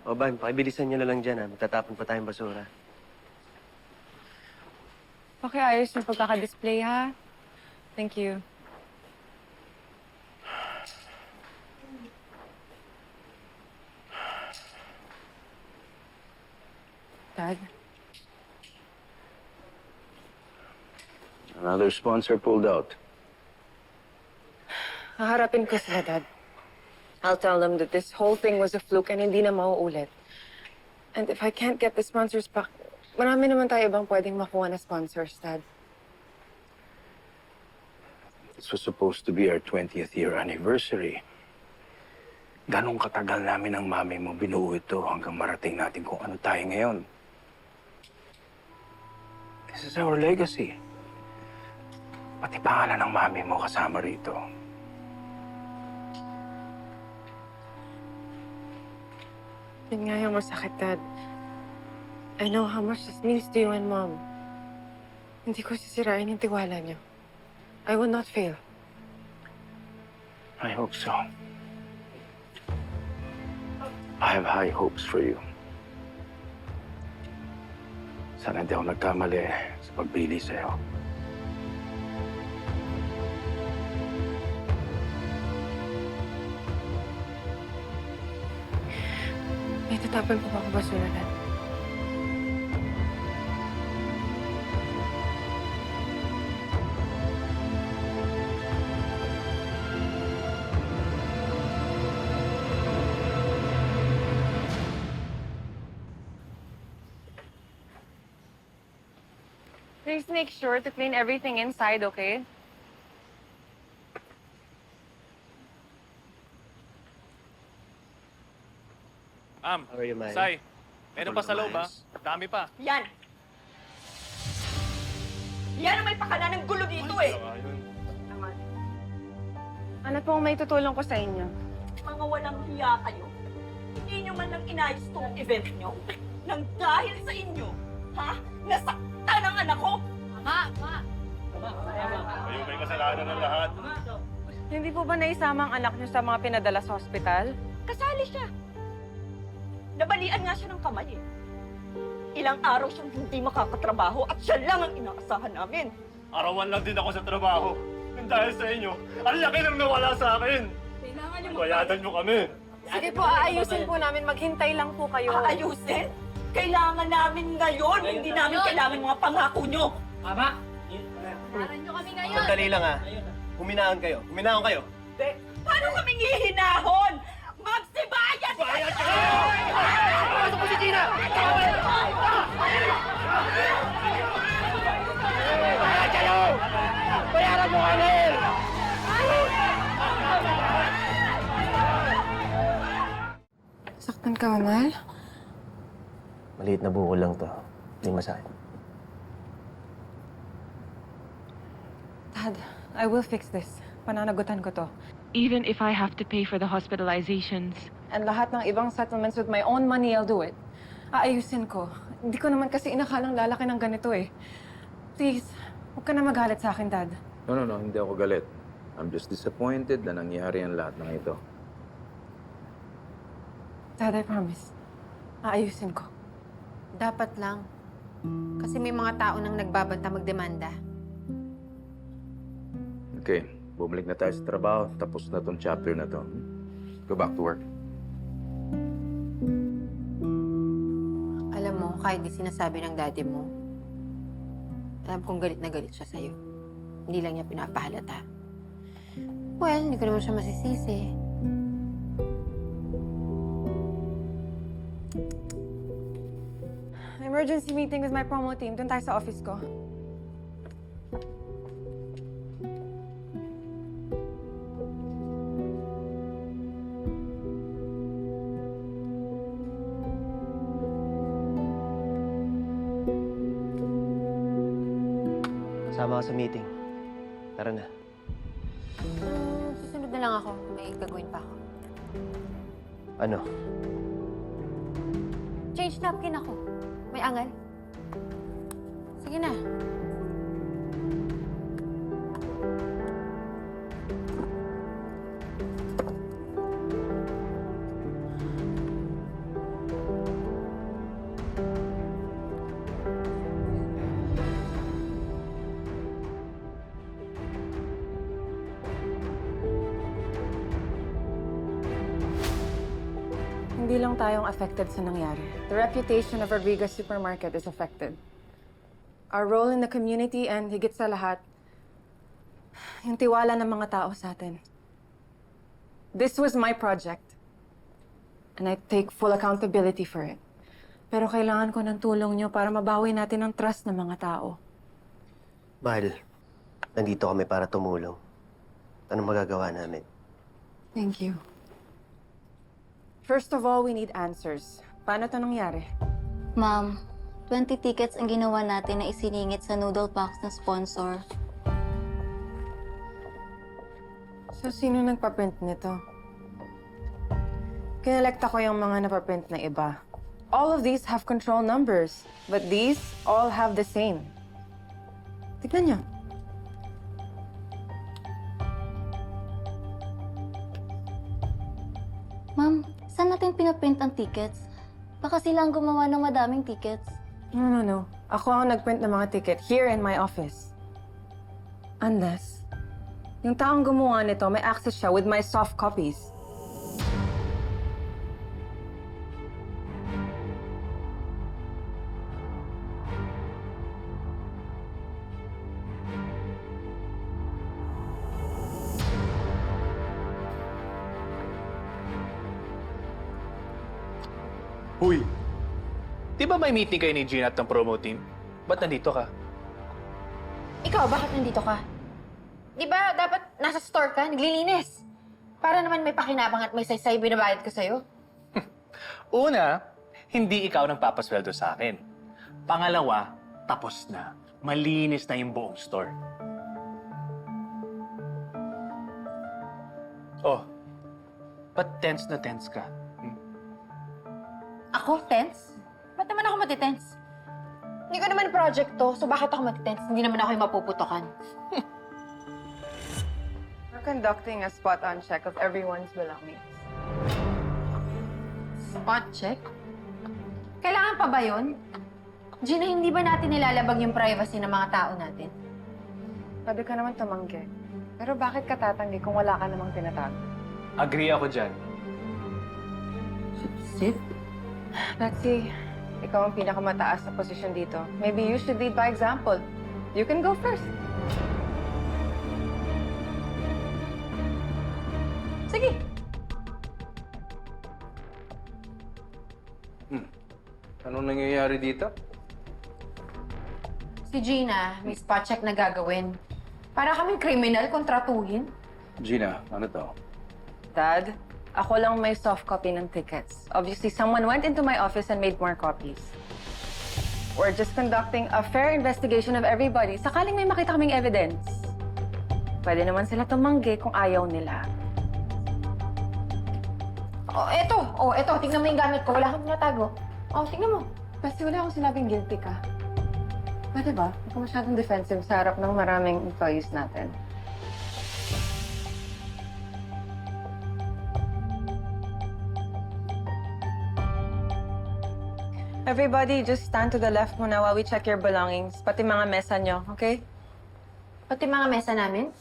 O, Van, pakibilisan niyo na lang dyan, ha? Magtatapon pa tayong basura. Pakiayos yung pagkakadisplay, ha? Thank you. Dad? Another sponsor pulled out. Haharapin ko sila, Dad. I'll tell them that this whole thing was a fluke and hindi na mauulit. And if I can't get the sponsors back, marami naman tayo ibang pwedeng makuha na sponsors, Dad. This was supposed to be our 20th year anniversary. Ganong katagal namin ang mami mo binuo ito hanggang marating natin kung ano tayo ngayon. This is our legacy. Pati pangalan ng mami mo kasama rito. Yun nga yung masakit, Dad. I know how much this means to you and Mom. Hindi ko sisirain yung tiwala niyo. I will not fail. I hope so. I have high hopes for you. Sana hindi ako nagkamali sa pagbili sa'yo. May tatapon pa ba ako basura, Dad? Please make sure to clean everything inside, okay? How are you, Maya? Sai, meron pa sa loob, ha? Dami pa. Yan! Yan ang may pakala ng gulo dito eh! Ano pong may tutulong ko sa inyo? Mga walang hiya kayo. Hindi nyo man lang inayos tong event nyo. Nang dahil sa inyo, ha? Nasaktan ang anak ko! Kayo may kasalanan ng lahat. Hindi po ba naisama ang anak niyo sa mga pinadala sa ospital? Kasali siya. Nabalian nga siya ng kamay eh. Ilang araw siyang hindi makakatrabaho at siya lang ang inaasahan namin. Arawan lang din ako sa trabaho. Nang dahil sa inyo, ang laki nang nawala sa akin. Bayadan nyo kami. Sige po, aayusin po namin. Maghintay lang po kayo. Aayusin? Kailangan namin ngayon. Hindi namin kailangan mga pangako nyo. Sandali lang, ha? Huminahon kayo. Huminahon kayo. Paano kaming hihinahon? Magsibayad kayo! Pasok ko si Gina! Bayad kayo! Bayaran mo kami! Saktan ka ba, Mal? Maliit na buko lang to. Hindi masakit. Dad, I will fix this. Pananagutan ko to. Even if I have to pay for the hospitalizations. And lahat ng ibang settlements with my own money, I'll do it. Aayusin ko. Hindi ko naman kasi inakalang lalaki ng ganito eh. Please, huwag ka na magalit sa akin, Dad. No, hindi ako galit. I'm just disappointed na nangyari ang lahat ng ito. Dad, I promise. Aayusin ko. Dapat lang. Kasi may mga tao nang nagbabanta magdemanda. Okay, bumalik na tayo sa trabaho. Tapos na tong chapter na to. Go back to work. Alam mo, kahit di sinasabi ng daddy mo, alam kong galit na galit siya sa'yo. Hindi lang niya pinapahalata. Well, hindi ko naman siya masisisi. Emergency meeting with my promo team. Doon tayo sa office ko. Sama ka sa meeting. Tara na. Susunod na lang ako. May gagawin pa ako. Ano? Change napkin ako. May angal. Sige na. Hindi lang tayong affected sa nangyari. The reputation of Rodriguez Supermarket is affected. Our role in the community and higit sa lahat, yung tiwala ng mga tao sa atin. This was my project. And I take full accountability for it. Pero kailangan ko ng tulong nyo para mabawi natin ang trust ng mga tao. Mahal, nandito kami para tumulong. Anong magagawa namin? Thank you. First of all, we need answers. Paano to nangyari? Ma'am, 20 tickets ang ginawa natin na isiningit sa noodle box ng sponsor. So, sino nagpaprint nito? Kinelekta ko yung mga napaprint na iba. All of these have control numbers, but these all have the same. Tignan niyo. Ma'am, saan natin pinaprint ang tickets? Baka sila ang gumawa ng madaming tickets. No. Ako ang nagprint ng mga ticket here in my office. Unless, yung taong gumawa nito, may access siya with my soft copies. Huy! Di ba may meeting kayo ni Gina at ng promo team? Ba't nandito ka? Ikaw, bakit nandito ka? Di ba dapat nasa store ka, naglilinis? Para naman may pakinabang at may saysay binabayad ko sa'yo. Una, hindi ikaw nang papasweldo sa akin. Pangalawa, tapos na. Malinis na yung buong store. Oh, ba't tense na tense ka? Ako, tense? Ba't naman ako matitense? Hindi ko naman project to, so bakit ako matitense? Hindi naman ako yung mapuputokan. We're conducting a spot-on check of everyone's belongings. Spot check? Kailangan pa ba yun? Gina, hindi ba natin nilalabag yung privacy ng mga tao natin? Sabi ka naman tumanggi. Pero bakit ka tatanggi kung wala ka namang tinatago? Agree ako dyan. Sip? Betsy, ikaw ang pinakamataas na posisyon dito. Maybe you should lead by example. You can go first. Sige. Anong nangyayari dito? Si Gina, may spot check na gagawin. Para kami kriminal kung tratuhin. Gina, ano to? Dad, ako lang may soft copy ng tickets. Obviously, someone went into my office and made more copies. We're just conducting a fair investigation of everybody. Sakaling may makita kaming evidence. Pwede naman sila tumanggi kung ayaw nila. Eto. Tingnan mo yung gamit ko. Wala kang natago. Tingnan mo. Basta wala akong sinabing guilty ka. Pwede ba? Hindi ka masyadong defensive sa harap ng maraming employees natin. Everybody, just stand to the left muna while we check your belongings. Pati mga mesa nyo, okay? Pati mga mesa namin.